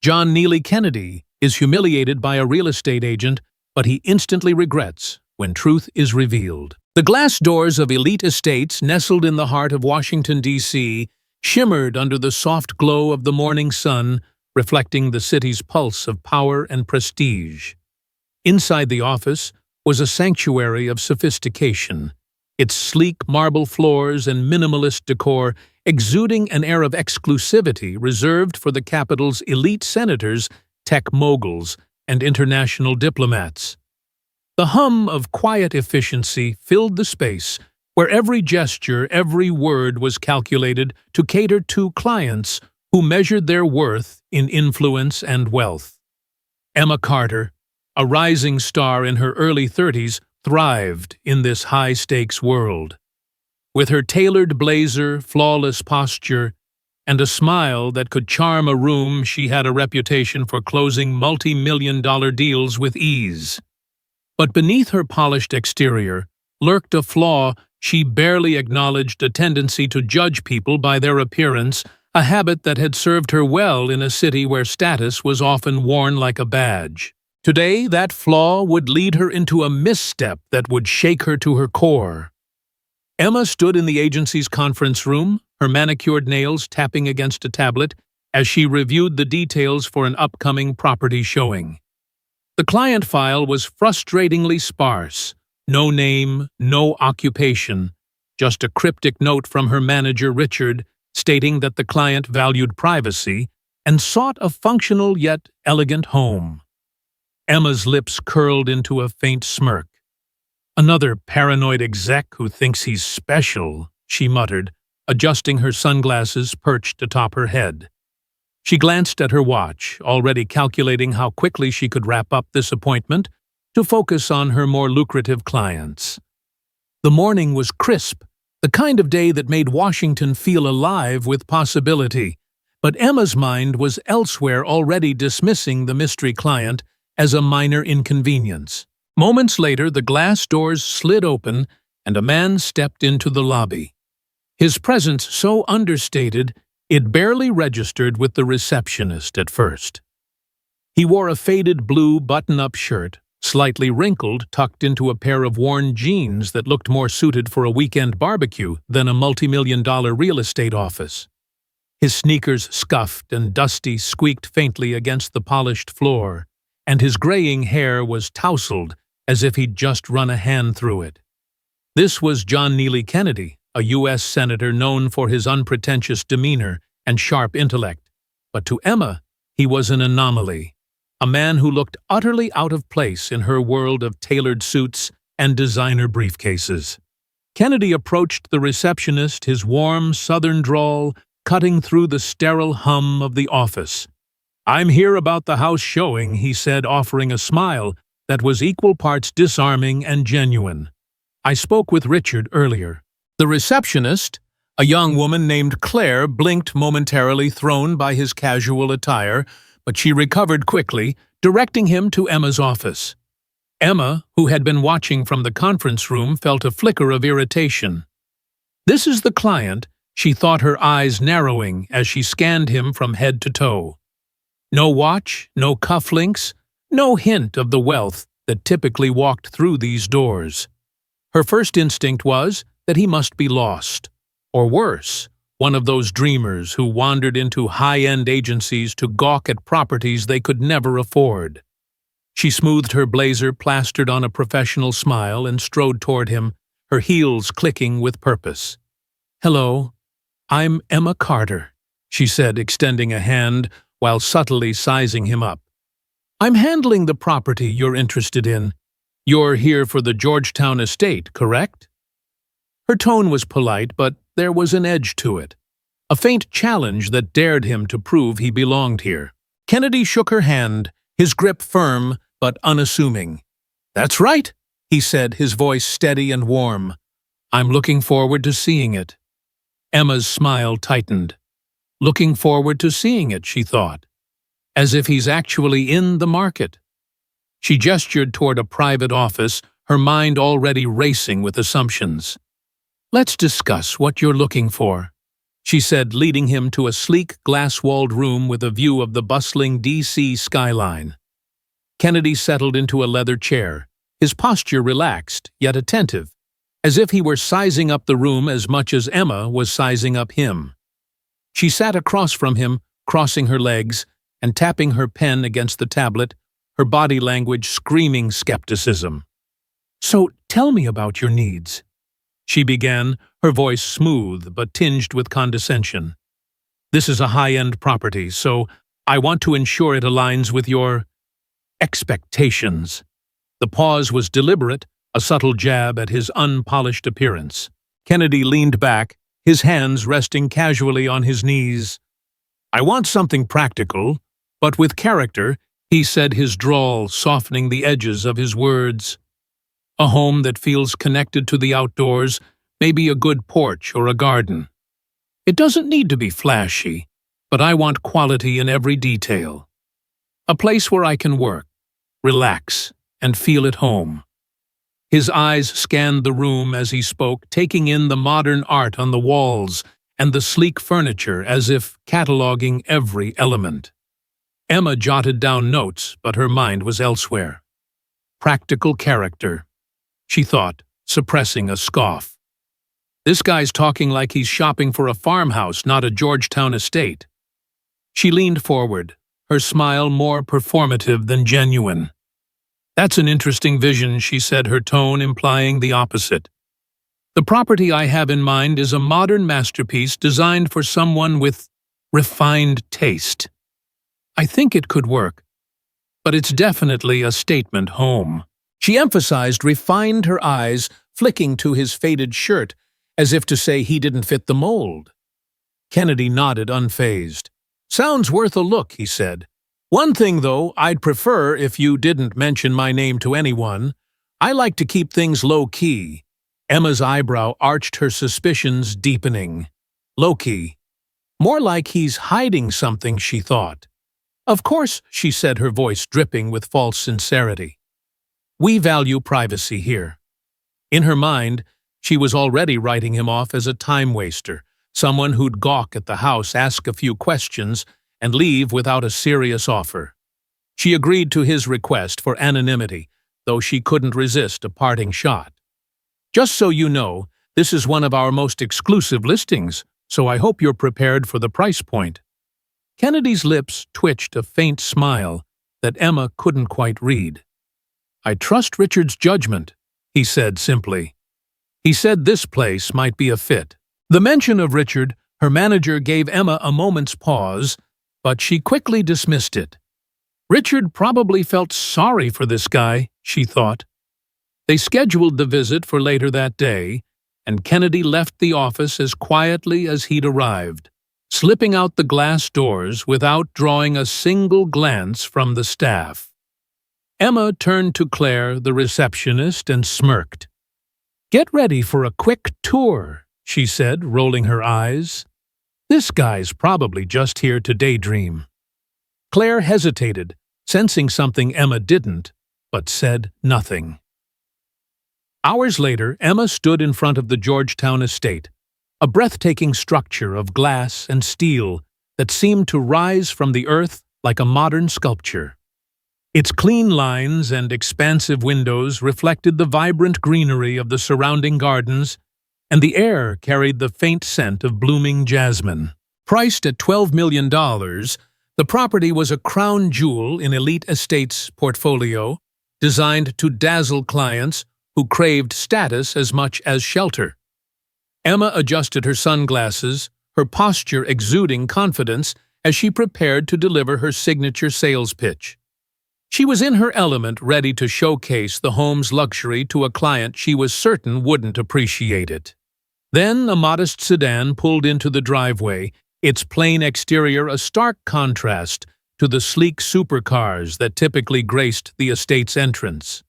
John Neely Kennedy is humiliated by a real estate agent, but he instantly regrets when truth is revealed. The glass doors of elite estates nestled in the heart of Washington, D.C., shimmered under the soft glow of the morning sun, reflecting the city's pulse of power and prestige. Inside the office was a sanctuary of sophistication, its sleek marble floors and minimalist decor exuding an air of exclusivity reserved for the capital's elite senators, tech moguls, and international diplomats. The hum of quiet efficiency filled the space, where every gesture, every word was calculated to cater to clients who measured their worth in influence and wealth. Emma Carter, a rising star in her early 30s, thrived in this high-stakes world. With her tailored blazer, flawless posture, and a smile that could charm a room, she had a reputation for closing multi-million-dollar deals with ease. But beneath her polished exterior lurked a flaw she barely acknowledged: a tendency to judge people by their appearance, a habit that had served her well in a city where status was often worn like a badge. Today, that flaw would lead her into a misstep that would shake her to her core. Emma stood in the agency's conference room, her manicured nails tapping against a tablet, as she reviewed the details for an upcoming property showing. The client file was frustratingly sparse. No name, no occupation, just a cryptic note from her manager, Richard, stating that the client valued privacy and sought a functional yet elegant home. Emma's lips curled into a faint smirk. "Another paranoid exec who thinks he's special," she muttered, adjusting her sunglasses perched atop her head. She glanced at her watch, already calculating how quickly she could wrap up this appointment to focus on her more lucrative clients. The morning was crisp, the kind of day that made Washington feel alive with possibility, but Emma's mind was elsewhere, already dismissing the mystery client as a minor inconvenience. Moments later, the glass doors slid open and a man stepped into the lobby. His presence so understated, it barely registered with the receptionist at first. He wore a faded blue button-up shirt, slightly wrinkled, tucked into a pair of worn jeans that looked more suited for a weekend barbecue than a multi-million-dollar real estate office. His sneakers, scuffed and dusty, squeaked faintly against the polished floor, and his graying hair was tousled as if he'd just run a hand through it. This was John Neely Kennedy, a U.S. senator known for his unpretentious demeanor and sharp intellect. But to Emma, he was an anomaly, a man who looked utterly out of place in her world of tailored suits and designer briefcases. Kennedy approached the receptionist, his warm southern drawl cutting through the sterile hum of the office. "I'm here about the house showing," he said, offering a smile that was equal parts disarming and genuine. "I spoke with Richard earlier." The receptionist, a young woman named Claire, blinked momentarily, thrown by his casual attire, but she recovered quickly, directing him to Emma's office. Emma, who had been watching from the conference room, felt a flicker of irritation. "This is the client," she thought, her eyes narrowing as she scanned him from head to toe. No watch, no cufflinks, no hint of the wealth that typically walked through these doors. Her first instinct was that he must be lost, or worse, one of those dreamers who wandered into high-end agencies to gawk at properties they could never afford. She smoothed her blazer, plastered on a professional smile, and strode toward him, her heels clicking with purpose. "Hello, I'm Emma Carter," she said, extending a hand while subtly sizing him up. "I'm handling the property you're interested in. You're here for the Georgetown estate, correct?" Her tone was polite, but there was an edge to it, a faint challenge that dared him to prove he belonged here. Kennedy shook her hand, his grip firm but unassuming. "That's right," he said, his voice steady and warm. "I'm looking forward to seeing it." Emma's smile tightened. Looking forward to seeing it, she thought. As if he's actually in the market. She gestured toward a private office, her mind already racing with assumptions. "Let's discuss what you're looking for." she said, leading him to a sleek, glass-walled room with a view of the bustling D.C. skyline. Kennedy settled into a leather chair, his posture relaxed, yet attentive, as if he were sizing up the room as much as Emma was sizing up him. She sat across from him, crossing her legs and tapping her pen against the tablet, her body language screaming skepticism. "So tell me about your needs," she began, her voice smooth but tinged with condescension. "This is a high-end property, so I want to ensure it aligns with your expectations." The pause was deliberate, a subtle jab at his unpolished appearance. Kennedy leaned back, his hands resting casually on his knees. "I want something practical, but with character," he said, his drawl softening the edges of his words. "A home that feels connected to the outdoors, maybe a good porch or a garden. It doesn't need to be flashy, but I want quality in every detail. A place where I can work, relax, and feel at home." His eyes scanned the room as he spoke, taking in the modern art on the walls and the sleek furniture as if cataloging every element. Emma jotted down notes, but her mind was elsewhere. Practical character, she thought, suppressing a scoff. This guy's talking like he's shopping for a farmhouse, not a Georgetown estate. She leaned forward, her smile more performative than genuine. "That's an interesting vision," she said, her tone implying the opposite. "The property I have in mind is a modern masterpiece designed for someone with refined taste. I think it could work, but it's definitely a statement home." She emphasized refined, her eyes flicking to his faded shirt, as if to say he didn't fit the mold. Kennedy nodded, unfazed. "Sounds worth a look," he said. "One thing, though, I'd prefer if you didn't mention my name to anyone. I like to keep things low-key." Emma's eyebrow arched, her suspicions deepening. Low-key. More like he's hiding something, she thought. "Of course," she said, her voice dripping with false sincerity. "We value privacy here." In her mind, she was already writing him off as a time-waster, someone who'd gawk at the house, ask a few questions, and leave without a serious offer. She agreed to his request for anonymity, though she couldn't resist a parting shot. "Just so you know, this is one of our most exclusive listings, so I hope you're prepared for the price point." Kennedy's lips twitched a faint smile that Emma couldn't quite read. "I trust Richard's judgment," he said simply. "He said this place might be a fit." The mention of Richard, her manager, gave Emma a moment's pause, but she quickly dismissed it. Richard probably felt sorry for this guy, she thought. They scheduled the visit for later that day, and Kennedy left the office as quietly as he'd arrived, slipping out the glass doors without drawing a single glance from the staff. Emma turned to Claire, the receptionist, and smirked. "Get ready for a quick tour," she said, rolling her eyes. "This guy's probably just here to daydream." Claire hesitated, sensing something Emma didn't, but said nothing. Hours later, Emma stood in front of the Georgetown estate, a breathtaking structure of glass and steel that seemed to rise from the earth like a modern sculpture. Its clean lines and expansive windows reflected the vibrant greenery of the surrounding gardens, and the air carried the faint scent of blooming jasmine. Priced at $12 million, the property was a crown jewel in Elite Estates' portfolio, designed to dazzle clients who craved status as much as shelter. Emma adjusted her sunglasses, her posture exuding confidence as she prepared to deliver her signature sales pitch. She was in her element, ready to showcase the home's luxury to a client she was certain wouldn't appreciate it. Then a modest sedan pulled into the driveway, its plain exterior a stark contrast to the sleek supercars that typically graced the estate's entrance.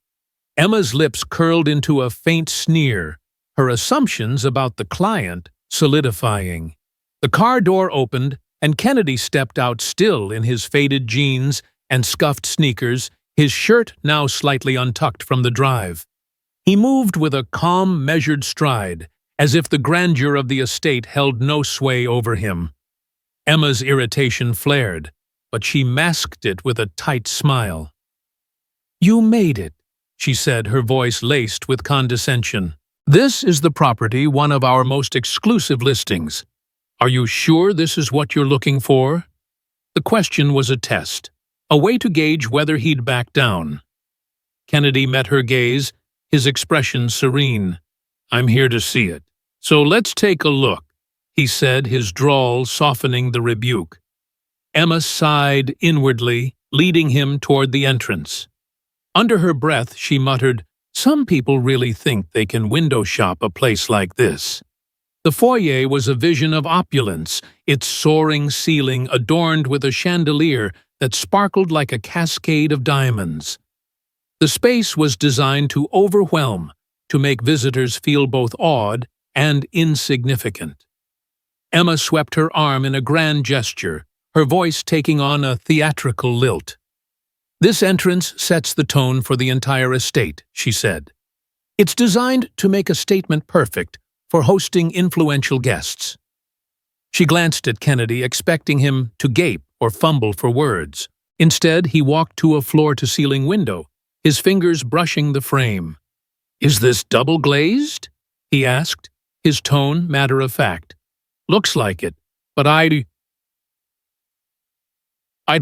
Emma's lips curled into a faint sneer, her assumptions about the client solidifying. The car door opened, and Kennedy stepped out, still in his faded jeans and scuffed sneakers, his shirt now slightly untucked from the drive. He moved with a calm, measured stride, as if the grandeur of the estate held no sway over him. Emma's irritation flared, but she masked it with a tight smile. "You made it," she said, her voice laced with condescension. "This is the property, one of our most exclusive listings. Are you sure this is what you're looking for?" The question was a test, a way to gauge whether he'd back down. Kennedy met her gaze, his expression serene. "I'm here to see it. So let's take a look," he said, his drawl softening the rebuke. Emma sighed inwardly, leading him toward the entrance. Under her breath, she muttered, "Some people really think they can window shop a place like this." The foyer was a vision of opulence, its soaring ceiling adorned with a chandelier that sparkled like a cascade of diamonds. The space was designed to overwhelm, to make visitors feel both awed and insignificant. Emma swept her arm in a grand gesture, her voice taking on a theatrical lilt. "This entrance sets the tone for the entire estate," she said. "It's designed to make a statement perfect for hosting influential guests." She glanced at Kennedy, expecting him to gape or fumble for words. Instead, he walked to a floor-to-ceiling window, his fingers brushing the frame. "Is this double-glazed?" he asked, his tone matter-of-fact. "Looks like it, but I'd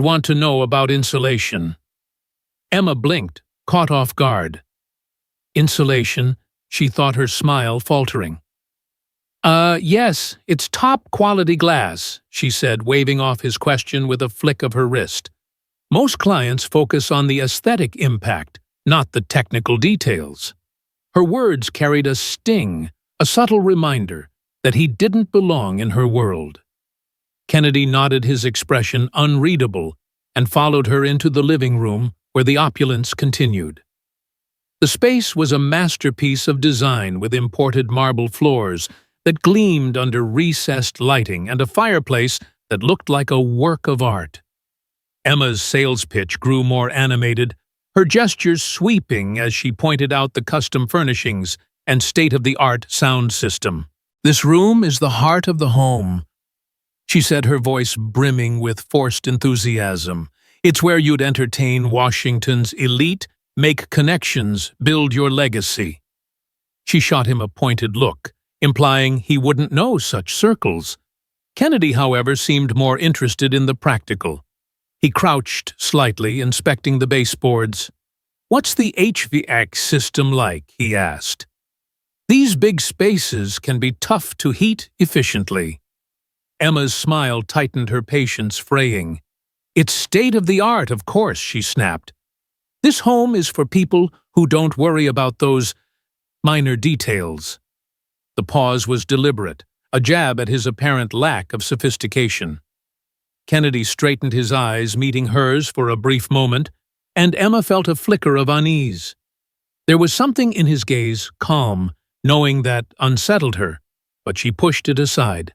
want to know about insulation." Emma blinked, caught off guard. "Insulation?" She thought, her smile faltering. Yes, it's top-quality glass," she said, waving off his question with a flick of her wrist. "Most clients focus on the aesthetic impact, not the technical details." Her words carried a sting, a subtle reminder that he didn't belong in her world. Kennedy nodded, his expression unreadable, and followed her into the living room where the opulence continued. The space was a masterpiece of design with imported marble floors that gleamed under recessed lighting and a fireplace that looked like a work of art. Emma's sales pitch grew more animated, her gestures sweeping as she pointed out the custom furnishings and state-of-the-art sound system. "This room is the heart of the home," she said, her voice brimming with forced enthusiasm. "It's where you'd entertain Washington's elite, make connections, build your legacy." She shot him a pointed look, implying he wouldn't know such circles. Kennedy, however, seemed more interested in the practical. He crouched slightly, inspecting the baseboards. "What's the HVAC system like?" he asked. "These big spaces can be tough to heat efficiently." Emma's smile tightened, her patience fraying. "It's state-of-the-art, of course," she snapped. "This home is for people who don't worry about those minor details." The pause was deliberate, a jab at his apparent lack of sophistication. Kennedy straightened his eyes, meeting hers for a brief moment, and Emma felt a flicker of unease. There was something in his gaze, calm, knowing that unsettled her, but she pushed it aside.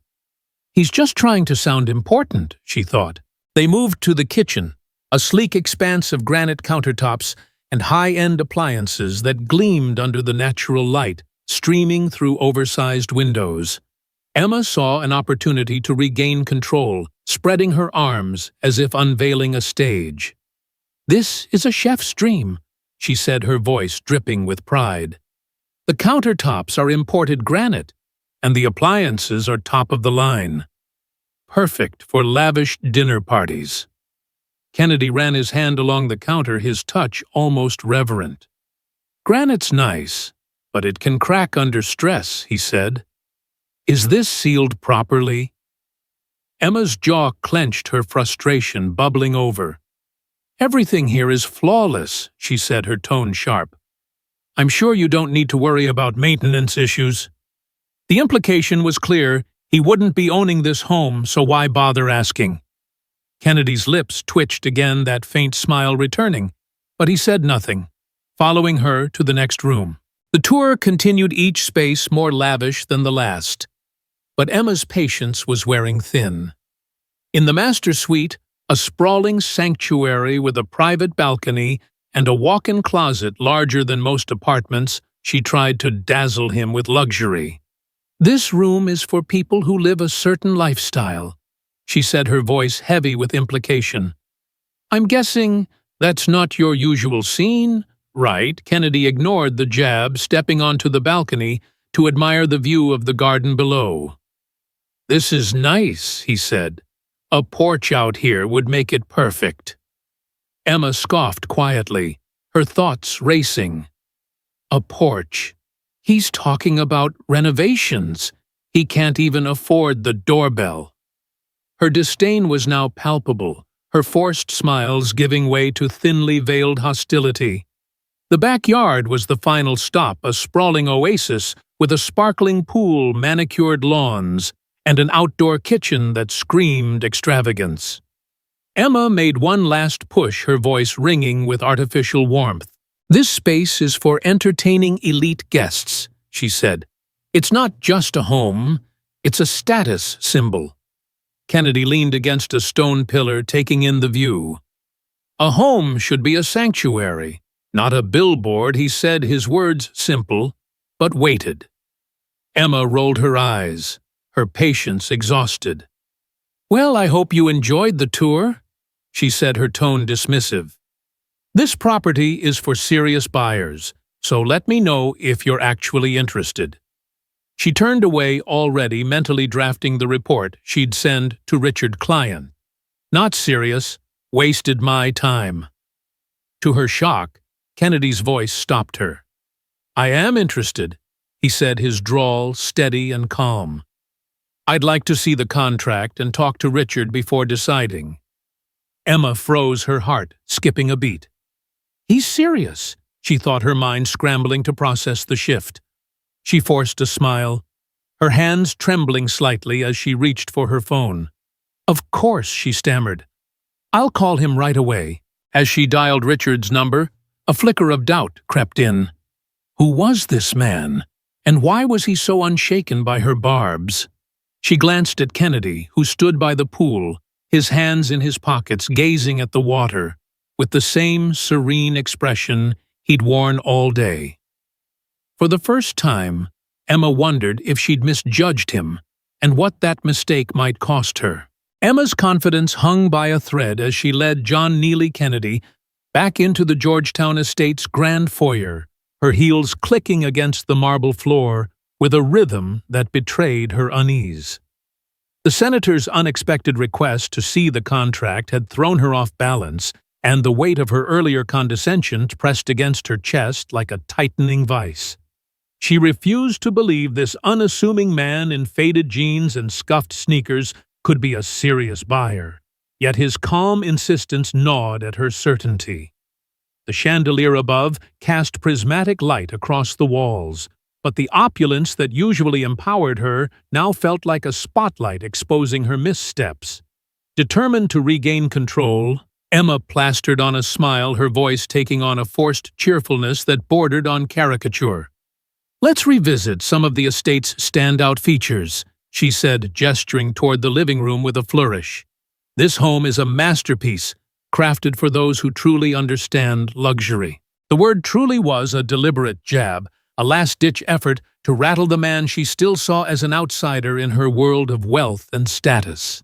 "He's just trying to sound important," she thought. They moved to the kitchen, a sleek expanse of granite countertops and high-end appliances that gleamed under the natural light streaming through oversized windows. Emma saw an opportunity to regain control, spreading her arms as if unveiling a stage. "This is a chef's dream," she said, her voice dripping with pride. "The countertops are imported granite, and the appliances are top of the line. Perfect for lavish dinner parties." Kennedy ran his hand along the counter, his touch almost reverent. "Granite's nice, but it can crack under stress," he said. "Is this sealed properly?" Emma's jaw clenched, her frustration bubbling over. "Everything here is flawless," she said, her tone sharp. "I'm sure you don't need to worry about maintenance issues." The implication was clear: he wouldn't be owning this home, so why bother asking? Kennedy's lips twitched again, that faint smile returning, but he said nothing, following her to the next room. The tour continued, each space more lavish than the last. But Emma's patience was wearing thin. In the master suite, a sprawling sanctuary with a private balcony and a walk-in closet larger than most apartments, she tried to dazzle him with luxury. "This room is for people who live a certain lifestyle," she said, her voice heavy with implication. "I'm guessing that's not your usual scene, right?" Kennedy ignored the jab, stepping onto the balcony to admire the view of the garden below. "This is nice," he said. "A porch out here would make it perfect." Emma scoffed quietly, her thoughts racing. A porch. He's talking about renovations. He can't even afford the doorbell. Her disdain was now palpable, her forced smiles giving way to thinly veiled hostility. The backyard was the final stop, a sprawling oasis with a sparkling pool, manicured lawns, and an outdoor kitchen that screamed extravagance. Emma made one last push, her voice ringing with artificial warmth. "This space is for entertaining elite guests," she said. "It's not just a home, it's a status symbol." Kennedy leaned against a stone pillar, taking in the view. "A home should be a sanctuary, not a billboard," he said, his words simple, but weighted. Emma rolled her eyes, her patience exhausted. "Well, I hope you enjoyed the tour," she said, her tone dismissive. "This property is for serious buyers, so let me know if you're actually interested." She turned away, already mentally drafting the report she'd send to Richard Client. "Not serious, wasted my time." To her shock, Kennedy's voice stopped her. "I am interested," he said, his drawl steady and calm. "I'd like to see the contract and talk to Richard before deciding." Emma froze, her heart skipping a beat. "He's serious," she thought, her mind scrambling to process the shift. She forced a smile, her hands trembling slightly as she reached for her phone. "Of course," she stammered. "I'll call him right away." As she dialed Richard's number, a flicker of doubt crept in. Who was this man, and why was he so unshaken by her barbs? She glanced at Kennedy, who stood by the pool, his hands in his pockets, gazing at the water, with the same serene expression he'd worn all day. For the first time, Emma wondered if she'd misjudged him, and what that mistake might cost her. Emma's confidence hung by a thread as she led John Neely Kennedy back into the Georgetown estate's grand foyer, her heels clicking against the marble floor with a rhythm that betrayed her unease. The senator's unexpected request to see the contract had thrown her off balance, and the weight of her earlier condescension pressed against her chest like a tightening vice. She refused to believe this unassuming man in faded jeans and scuffed sneakers could be a serious buyer, yet his calm insistence gnawed at her certainty. The chandelier above cast prismatic light across the walls, but the opulence that usually empowered her now felt like a spotlight exposing her missteps. Determined to regain control, Emma plastered on a smile, her voice taking on a forced cheerfulness that bordered on caricature. "Let's revisit some of the estate's standout features," she said, gesturing toward the living room with a flourish. "This home is a masterpiece, crafted for those who truly understand luxury." The word truly was a deliberate jab, a last-ditch effort to rattle the man she still saw as an outsider in her world of wealth and status.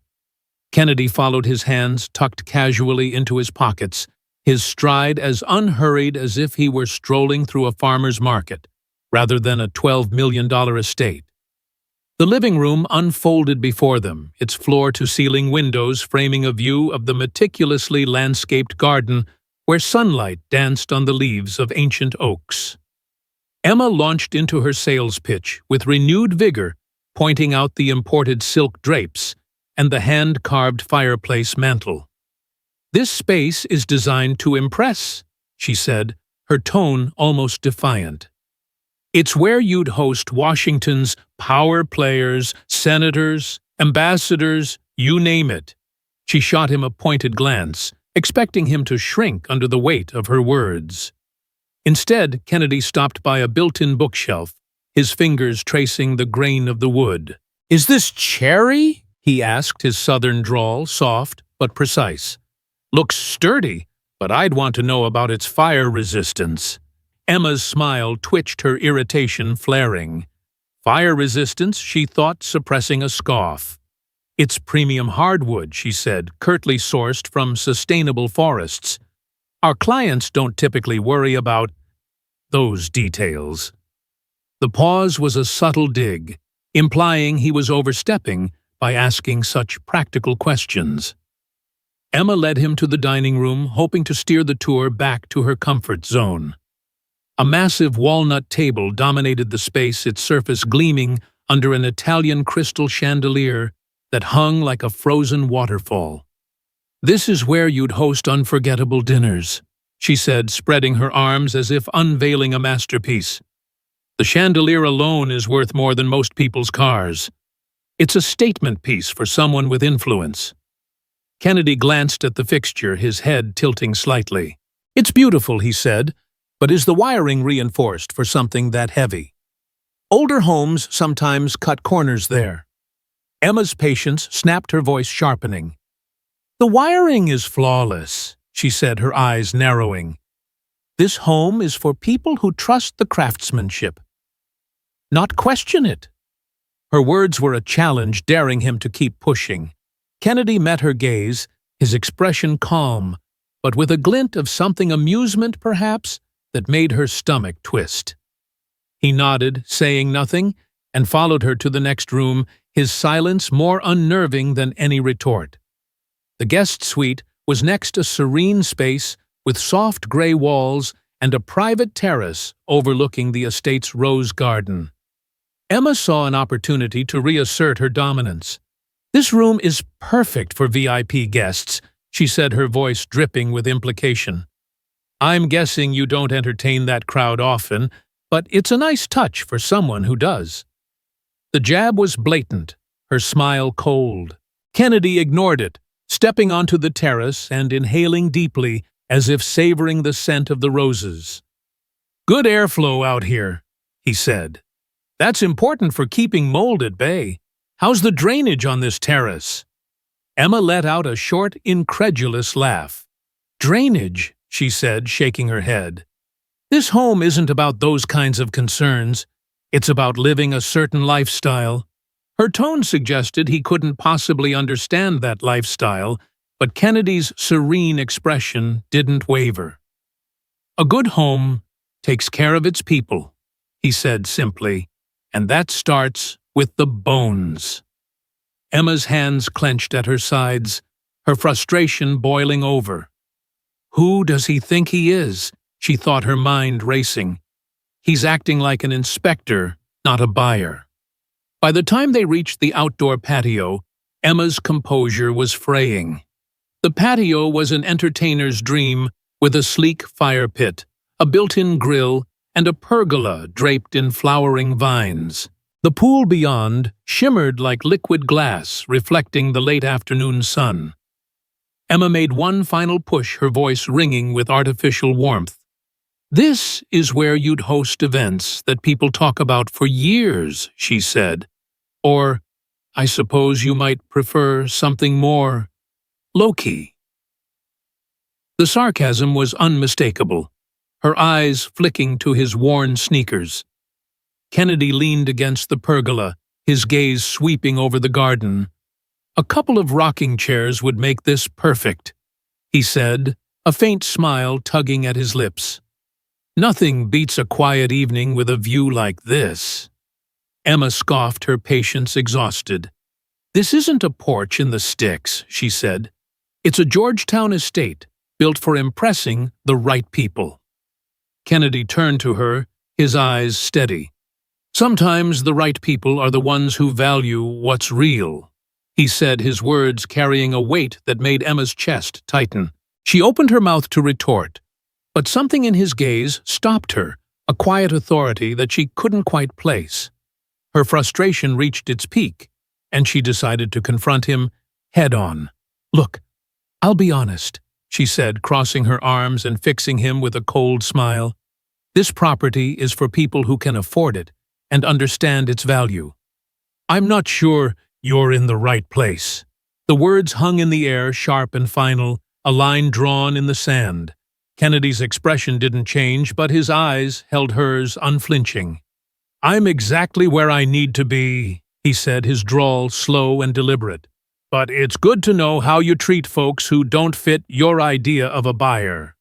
Kennedy followed, his hands tucked casually into his pockets, his stride as unhurried as if he were strolling through a farmer's market, rather than a $12 million estate. The living room unfolded before them, its floor-to-ceiling windows framing a view of the meticulously landscaped garden where sunlight danced on the leaves of ancient oaks. Emma launched into her sales pitch with renewed vigor, pointing out the imported silk drapes and the hand-carved fireplace mantel. "This space is designed to impress," she said, her tone almost defiant. "It's where you'd host Washington's power players, senators, ambassadors, you name it." She shot him a pointed glance, expecting him to shrink under the weight of her words. Instead, Kennedy stopped by a built-in bookshelf, his fingers tracing the grain of the wood. "Is this cherry?" he asked, his southern drawl soft but precise. "Looks sturdy, but I'd want to know about its fire resistance." Emma's smile twitched, her irritation flaring. Fire resistance, she thought, suppressing a scoff. It's premium hardwood, she said, curtly sourced from sustainable forests. Our clients don't typically worry about those details. The pause was a subtle dig, implying he was overstepping by asking such practical questions. Emma led him to the dining room, hoping to steer the tour back to her comfort zone. A massive walnut table dominated the space, its surface gleaming under an Italian crystal chandelier that hung like a frozen waterfall. "This is where you'd host unforgettable dinners," she said, spreading her arms as if unveiling a masterpiece. "The chandelier alone is worth more than most people's cars. It's a statement piece for someone with influence." Kennedy glanced at the fixture, his head tilting slightly. "It's beautiful," he said, "but is the wiring reinforced for something that heavy? Older homes sometimes cut corners there." Emma's patience snapped, her voice sharpening. "The wiring is flawless," she said, her eyes narrowing. "This home is for people who trust the craftsmanship, not question it." Her words were a challenge, daring him to keep pushing. Kennedy met her gaze, his expression calm, but with a glint of something amusement, perhaps, that made her stomach twist. He nodded, saying nothing, and followed her to the next room, his silence more unnerving than any retort. The guest suite was next, a serene space with soft gray walls and a private terrace overlooking the estate's rose garden. Emma saw an opportunity to reassert her dominance. "This room is perfect for VIP guests," she said, her voice dripping with implication. "I'm guessing you don't entertain that crowd often, but it's a nice touch for someone who does." The jab was blatant, her smile cold. Kennedy ignored it, stepping onto the terrace and inhaling deeply, as if savoring the scent of the roses. "Good airflow out here," he said. "That's important for keeping mold at bay. How's the drainage on this terrace?" Emma let out a short, incredulous laugh. "Drainage?" she said, shaking her head. "This home isn't about those kinds of concerns. It's about living a certain lifestyle." Her tone suggested he couldn't possibly understand that lifestyle, but Kennedy's serene expression didn't waver. "A good home takes care of its people," he said simply, "and that starts with the bones." Emma's hands clenched at her sides, her frustration boiling over. "Who does he think he is?" she thought, her mind racing. "He's acting like an inspector, not a buyer." By the time they reached the outdoor patio, Emma's composure was fraying. The patio was an entertainer's dream, with a sleek fire pit, a built-in grill, and a pergola draped in flowering vines. The pool beyond shimmered like liquid glass, reflecting the late afternoon sun. Emma made one final push, her voice ringing with artificial warmth. "This is where you'd host events that people talk about for years," she said. "Or, I suppose you might prefer something more low-key." The sarcasm was unmistakable, her eyes flicking to his worn sneakers. Kennedy leaned against the pergola, his gaze sweeping over the garden. "A couple of rocking chairs would make this perfect," he said, a faint smile tugging at his lips. "Nothing beats a quiet evening with a view like this." Emma scoffed, her patience exhausted. "This isn't a porch in the sticks," she said. "It's a Georgetown estate, built for impressing the right people." Kennedy turned to her, his eyes steady. "Sometimes the right people are the ones who value what's real," he said, his words carrying a weight that made Emma's chest tighten. She opened her mouth to retort, but something in his gaze stopped her, a quiet authority that she couldn't quite place. Her frustration reached its peak, and she decided to confront him head-on. "Look, I'll be honest," she said, crossing her arms and fixing him with a cold smile. "This property is for people who can afford it and understand its value. I'm not sure you're in the right place." The words hung in the air, sharp and final, a line drawn in the sand. Kennedy's expression didn't change, but his eyes held hers unflinching. "I'm exactly where I need to be," he said, his drawl slow and deliberate. "But it's good to know how you treat folks who don't fit your idea of a buyer."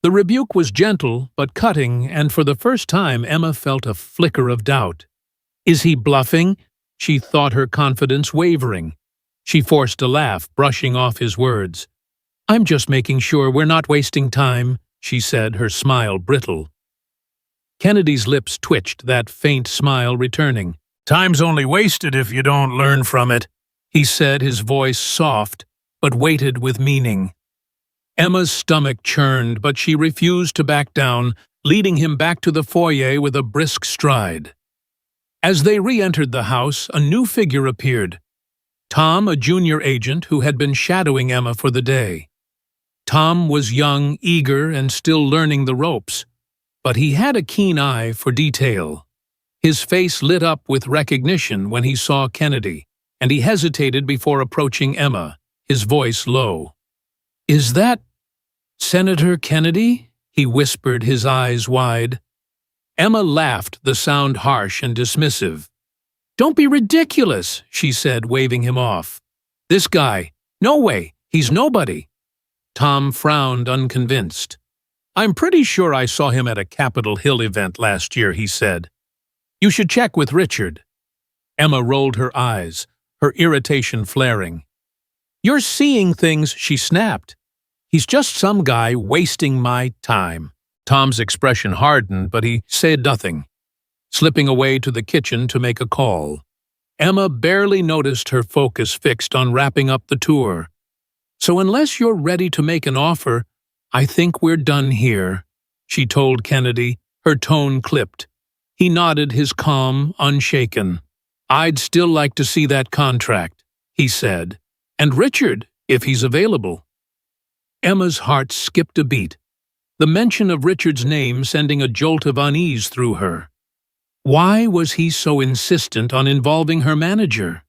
The rebuke was gentle but cutting, and for the first time Emma felt a flicker of doubt. Is he bluffing? She thought, her confidence wavering. She forced a laugh, brushing off his words. "I'm just making sure we're not wasting time," she said, her smile brittle. Kennedy's lips twitched, that faint smile returning. "Time's only wasted if you don't learn from it," he said, his voice soft, but weighted with meaning. Emma's stomach churned, but she refused to back down, leading him back to the foyer with a brisk stride. As they re-entered the house, a new figure appeared. Tom, a junior agent who had been shadowing Emma for the day. Tom was young, eager, and still learning the ropes, but he had a keen eye for detail. His face lit up with recognition when he saw Kennedy, and he hesitated before approaching Emma, his voice low. "Is that Senator Kennedy?" he whispered, his eyes wide. Emma laughed, the sound harsh and dismissive. "Don't be ridiculous," she said, waving him off. "This guy, no way, he's nobody." Tom frowned, unconvinced. "I'm pretty sure I saw him at a Capitol Hill event last year," he said. "You should check with Richard." Emma rolled her eyes, her irritation flaring. "You're seeing things," she snapped. "He's just some guy wasting my time." Tom's expression hardened, but he said nothing, slipping away to the kitchen to make a call. Emma barely noticed, her focus fixed on wrapping up the tour. "So unless you're ready to make an offer, I think we're done here," she told Kennedy, her tone clipped. He nodded, his calm unshaken. "I'd still like to see that contract," he said. "And Richard, if he's available." Emma's heart skipped a beat, the mention of Richard's name sending a jolt of unease through her. Why was he so insistent on involving her manager?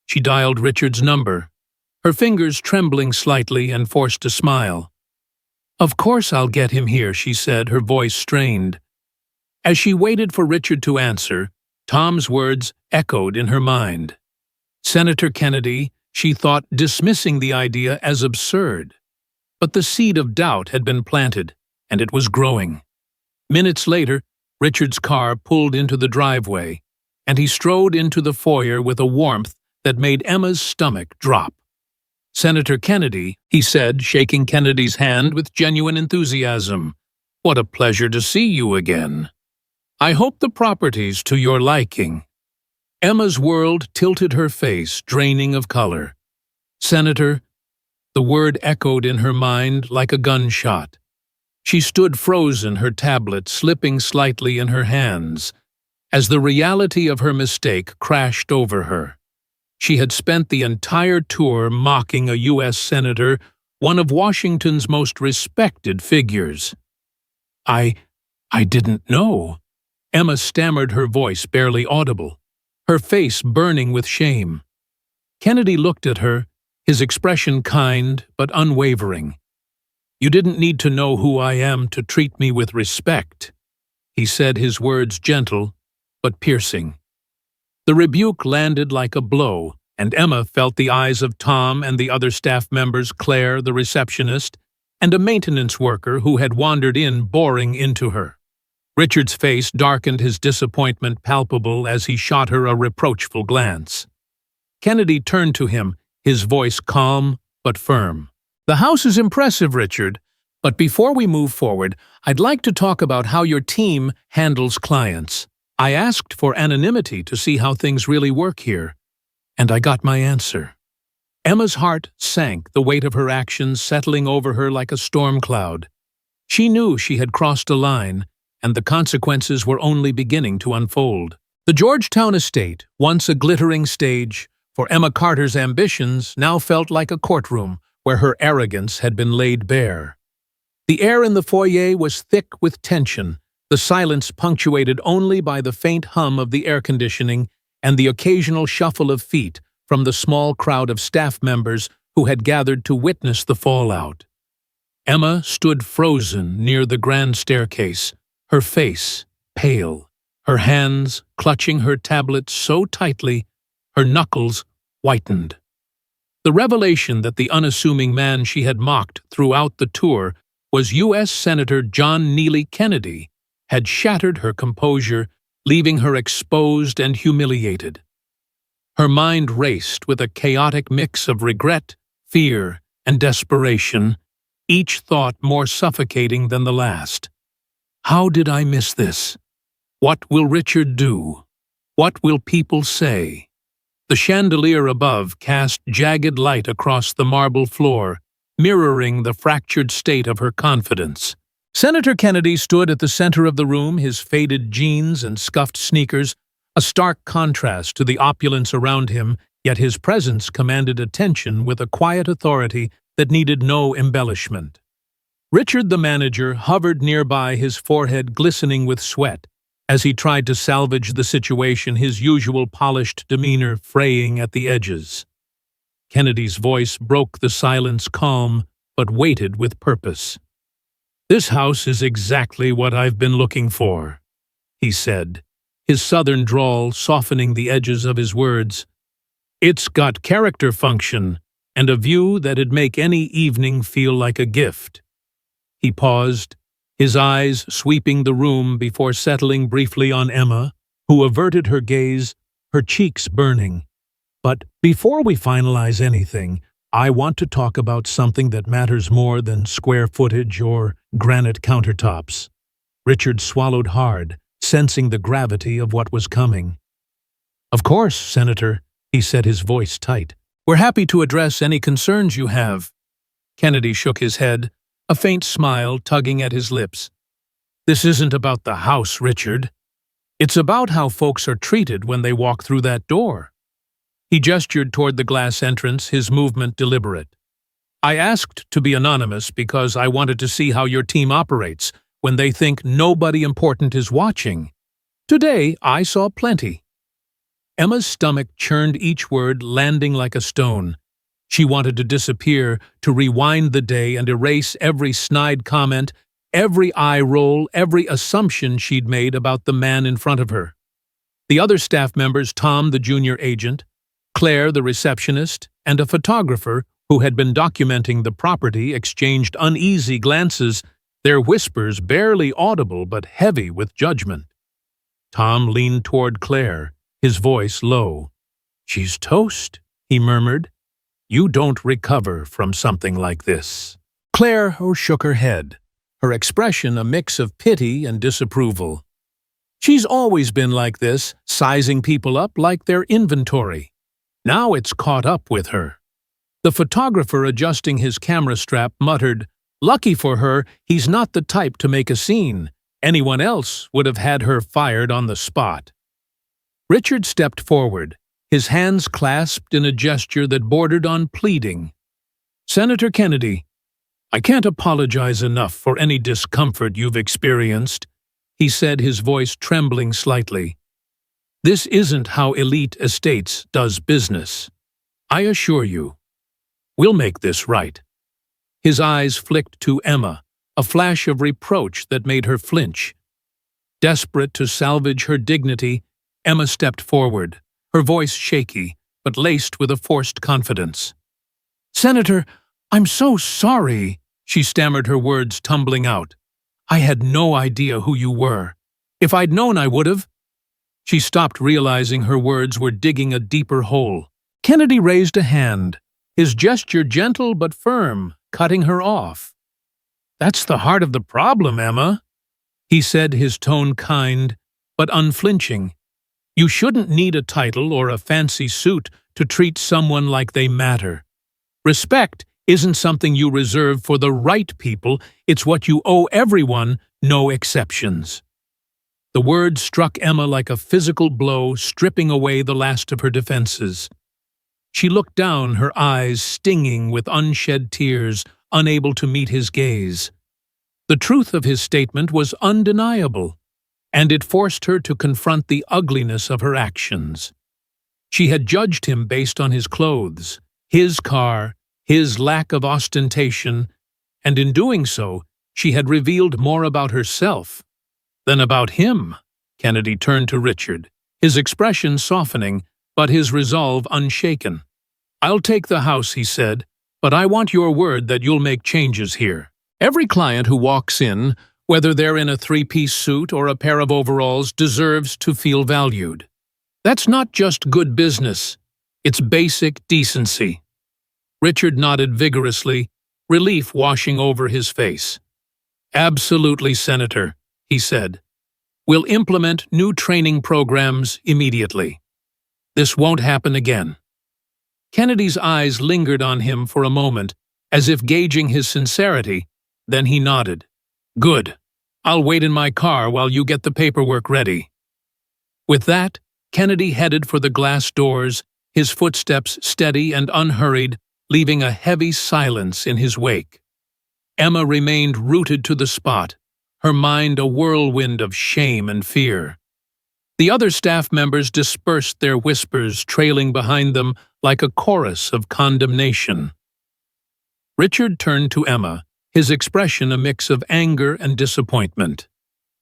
She dialed Richard's number, her fingers trembling slightly, and forced a smile. "Of course I'll get him here," she said, her voice strained. As she waited for Richard to answer, Tom's words echoed in her mind. Senator Kennedy, she thought, dismissing the idea as absurd. But the seed of doubt had been planted, and it was growing. Minutes later, Richard's car pulled into the driveway, and he strode into the foyer with a warmth that made Emma's stomach drop. "Senator Kennedy," he said, shaking Kennedy's hand with genuine enthusiasm. "What a pleasure to see you again. I hope the property's to your liking." Emma's world tilted, her face draining of color. "Senator," the word echoed in her mind like a gunshot. She stood frozen, her tablet slipping slightly in her hands, as the reality of her mistake crashed over her. She had spent the entire tour mocking a U.S. senator, one of Washington's most respected figures. I didn't know." Emma stammered, her voice barely audible, her face burning with shame. Kennedy looked at her, his expression kind but unwavering. "You didn't need to know who I am to treat me with respect," he said, his words gentle but piercing. The rebuke landed like a blow, and Emma felt the eyes of Tom and the other staff members, Claire, the receptionist, and a maintenance worker who had wandered in, boring into her. Richard's face darkened, his disappointment palpable as he shot her a reproachful glance. Kennedy turned to him, his voice calm but firm. "The house is impressive, Richard, but before we move forward, I'd like to talk about how your team handles clients. I asked for anonymity to see how things really work here, and I got my answer." Emma's heart sank, the weight of her actions settling over her like a storm cloud. She knew she had crossed a line, and the consequences were only beginning to unfold. The Georgetown estate, once a glittering stage for Emma Carter's ambitions, now felt like a courtroom where her arrogance had been laid bare. The air in the foyer was thick with tension, the silence punctuated only by the faint hum of the air conditioning and the occasional shuffle of feet from the small crowd of staff members who had gathered to witness the fallout. Emma stood frozen near the grand staircase, her face pale, her hands clutching her tablet so tightly, her knuckles whitened. The revelation that the unassuming man she had mocked throughout the tour was U.S. Senator John Neely Kennedy had shattered her composure, leaving her exposed and humiliated. Her mind raced with a chaotic mix of regret, fear, and desperation, each thought more suffocating than the last. How did I miss this? What will Richard do? What will people say? The chandelier above cast jagged light across the marble floor, mirroring the fractured state of her confidence. Senator Kennedy stood at the center of the room, his faded jeans and scuffed sneakers, a stark contrast to the opulence around him, yet his presence commanded attention with a quiet authority that needed no embellishment. Richard, the manager, hovered nearby, his forehead glistening with sweat, as he tried to salvage the situation, his usual polished demeanor fraying at the edges. Kennedy's voice broke the silence, calm, but weighted with purpose. "This house is exactly what I've been looking for," he said, his southern drawl softening the edges of his words. "It's got character function and a view that'd make any evening feel like a gift." He paused, his eyes sweeping the room before settling briefly on Emma, who averted her gaze, her cheeks burning. "But before we finalize anything, I want to talk about something that matters more than square footage or granite countertops." Richard swallowed hard, sensing the gravity of what was coming. "Of course, Senator," he said, his voice tight. "We're happy to address any concerns you have." Kennedy shook his head, a faint smile tugging at his lips. "This isn't about the house, Richard. It's about how folks are treated when they walk through that door." He gestured toward the glass entrance, his movement deliberate. "I asked to be anonymous because I wanted to see how your team operates when they think nobody important is watching. Today, I saw plenty." Emma's stomach churned, each word landing like a stone. She wanted to disappear, to rewind the day and erase every snide comment, every eye roll, every assumption she'd made about the man in front of her. The other staff members, Tom, the junior agent, Claire, the receptionist, and a photographer who had been documenting the property, exchanged uneasy glances, their whispers barely audible but heavy with judgment. Tom leaned toward Claire, his voice low. "She's toast," he murmured. "You don't recover from something like this." Claire shook her head, her expression a mix of pity and disapproval. "She's always been like this, sizing people up like their inventory. Now it's caught up with her." The photographer, adjusting his camera strap, muttered, "Lucky for her, he's not the type to make a scene. Anyone else would have had her fired on the spot." Richard stepped forward, his hands clasped in a gesture that bordered on pleading. "Senator Kennedy, I can't apologize enough for any discomfort you've experienced," he said, his voice trembling slightly. "This isn't how Elite Estates does business. I assure you. We'll make this right." His eyes flicked to Emma, a flash of reproach that made her flinch. Desperate to salvage her dignity, Emma stepped forward, her voice shaky, but laced with a forced confidence. "Senator, I'm so sorry," she stammered, her words tumbling out. "I had no idea who you were. If I'd known, I would have." She stopped, realizing her words were digging a deeper hole. Kennedy raised a hand, his gesture gentle but firm, cutting her off. "That's the heart of the problem, Emma," he said, his tone kind but unflinching. "You shouldn't need a title or a fancy suit to treat someone like they matter. Respect isn't something you reserve for the right people, it's what you owe everyone, no exceptions." The words struck Emma like a physical blow, stripping away the last of her defenses. She looked down, her eyes stinging with unshed tears, unable to meet his gaze. The truth of his statement was undeniable, and it forced her to confront the ugliness of her actions. She had judged him based on his clothes, his car, his lack of ostentation, and in doing so, she had revealed more about herself than about him. Kennedy turned to Richard, his expression softening, but his resolve unshaken. "I'll take the house," he said, "but I want your word that you'll make changes here. Every client who walks in, whether they're in a three-piece suit or a pair of overalls, deserves to feel valued. That's not just good business, it's basic decency." Richard nodded vigorously, relief washing over his face. "Absolutely, Senator," he said. "We'll implement new training programs immediately. This won't happen again." Kennedy's eyes lingered on him for a moment, as if gauging his sincerity, then he nodded. "Good. I'll wait in my car while you get the paperwork ready." With that, Kennedy headed for the glass doors, his footsteps steady and unhurried, leaving a heavy silence in his wake. Emma remained rooted to the spot, her mind a whirlwind of shame and fear. The other staff members dispersed, their whispers trailing behind them like a chorus of condemnation. Richard turned to Emma, his expression a mix of anger and disappointment.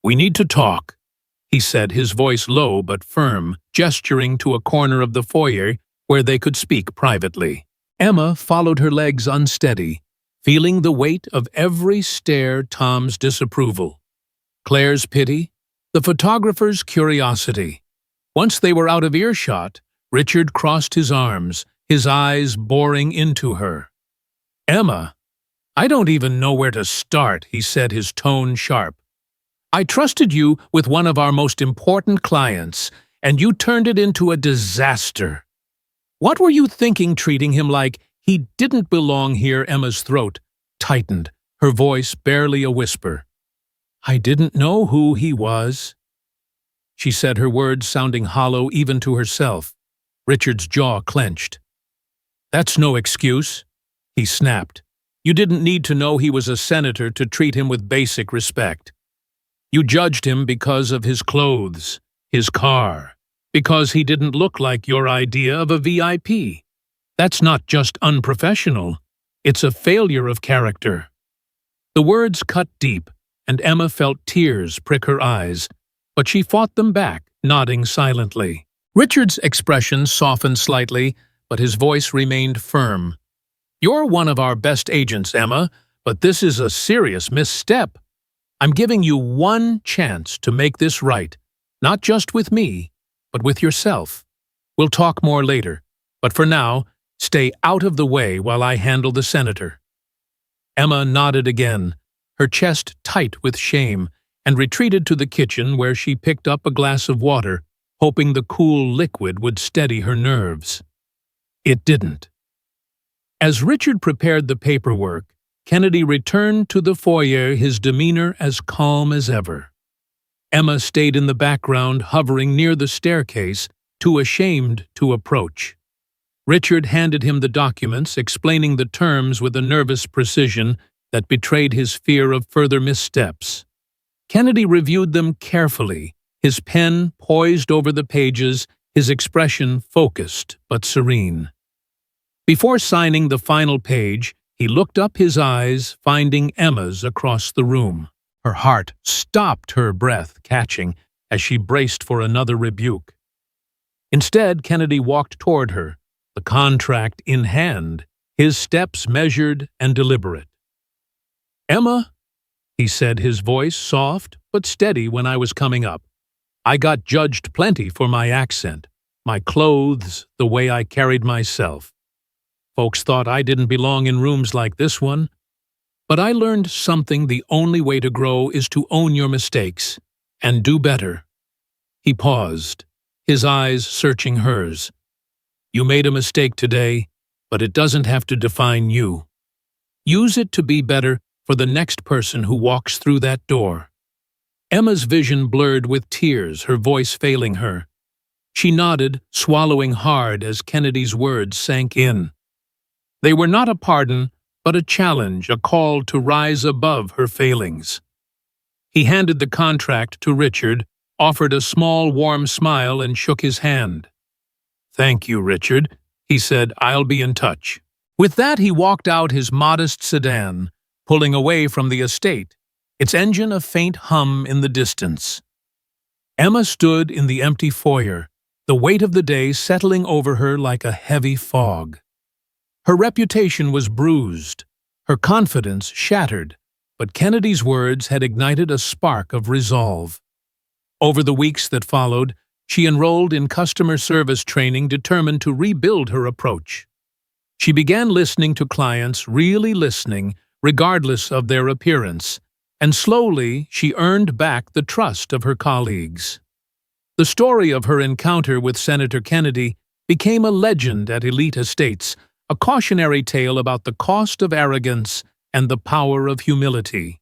"We need to talk," he said, his voice low but firm, gesturing to a corner of the foyer where they could speak privately. Emma followed, her legs unsteady, feeling the weight of every stare, Tom's disapproval, Claire's pity, the photographer's curiosity. Once they were out of earshot, Richard crossed his arms, his eyes boring into her. "Emma, I don't even know where to start," he said, his tone sharp. "I trusted you with one of our most important clients, and you turned it into a disaster. What were you thinking, treating him like he didn't belong here?" Emma's throat tightened, her voice barely a whisper. "I didn't know who he was," she said, her words sounding hollow even to herself. Richard's jaw clenched. "That's no excuse," he snapped. "You didn't need to know he was a senator to treat him with basic respect. You judged him because of his clothes, his car, because he didn't look like your idea of a VIP. That's not just unprofessional, it's a failure of character." The words cut deep, and Emma felt tears prick her eyes, but she fought them back, nodding silently. Richard's expression softened slightly, but his voice remained firm. "You're one of our best agents, Emma, but this is a serious misstep. I'm giving you one chance to make this right, not just with me, but with yourself. We'll talk more later, but for now, stay out of the way while I handle the senator." Emma nodded again, her chest tight with shame, and retreated to the kitchen where she picked up a glass of water, hoping the cool liquid would steady her nerves. It didn't. As Richard prepared the paperwork, Kennedy returned to the foyer, his demeanor as calm as ever. Emma stayed in the background, hovering near the staircase, too ashamed to approach. Richard handed him the documents, explaining the terms with a nervous precision that betrayed his fear of further missteps. Kennedy reviewed them carefully, his pen poised over the pages, his expression focused but serene. Before signing the final page, he looked up, his eyes finding Emma's across the room. Her heart stopped, her breath catching as she braced for another rebuke. Instead, Kennedy walked toward her, the contract in hand, his steps measured and deliberate. "Emma," he said, his voice soft but steady when I was coming up, "I got judged plenty for my accent, my clothes, the way I carried myself. Folks thought I didn't belong in rooms like this one. But I learned something: the only way to grow is to own your mistakes and do better." He paused, his eyes searching hers. "You made a mistake today, but it doesn't have to define you. Use it to be better for the next person who walks through that door." Emma's vision blurred with tears, her voice failing her. She nodded, swallowing hard as Kennedy's words sank in. They were not a pardon, but a challenge, a call to rise above her failings. He handed the contract to Richard, offered a small, warm smile, and shook his hand. "Thank you, Richard," he said. "I'll be in touch." With that, he walked out his modest sedan, pulling away from the estate, its engine a faint hum in the distance. Emma stood in the empty foyer, the weight of the day settling over her like a heavy fog. Her reputation was bruised, her confidence shattered, but Kennedy's words had ignited a spark of resolve. Over the weeks that followed, she enrolled in customer service training determined to rebuild her approach. She began listening to clients, really listening, regardless of their appearance, and slowly she earned back the trust of her colleagues. The story of her encounter with Senator Kennedy became a legend at Elite Estates, a cautionary tale about the cost of arrogance and the power of humility.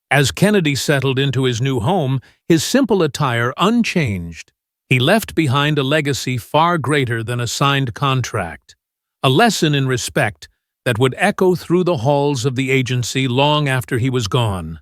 As Kennedy settled into his new home, his simple attire unchanged, he left behind a legacy far greater than a signed contract, a lesson in respect that would echo through the halls of the agency long after he was gone.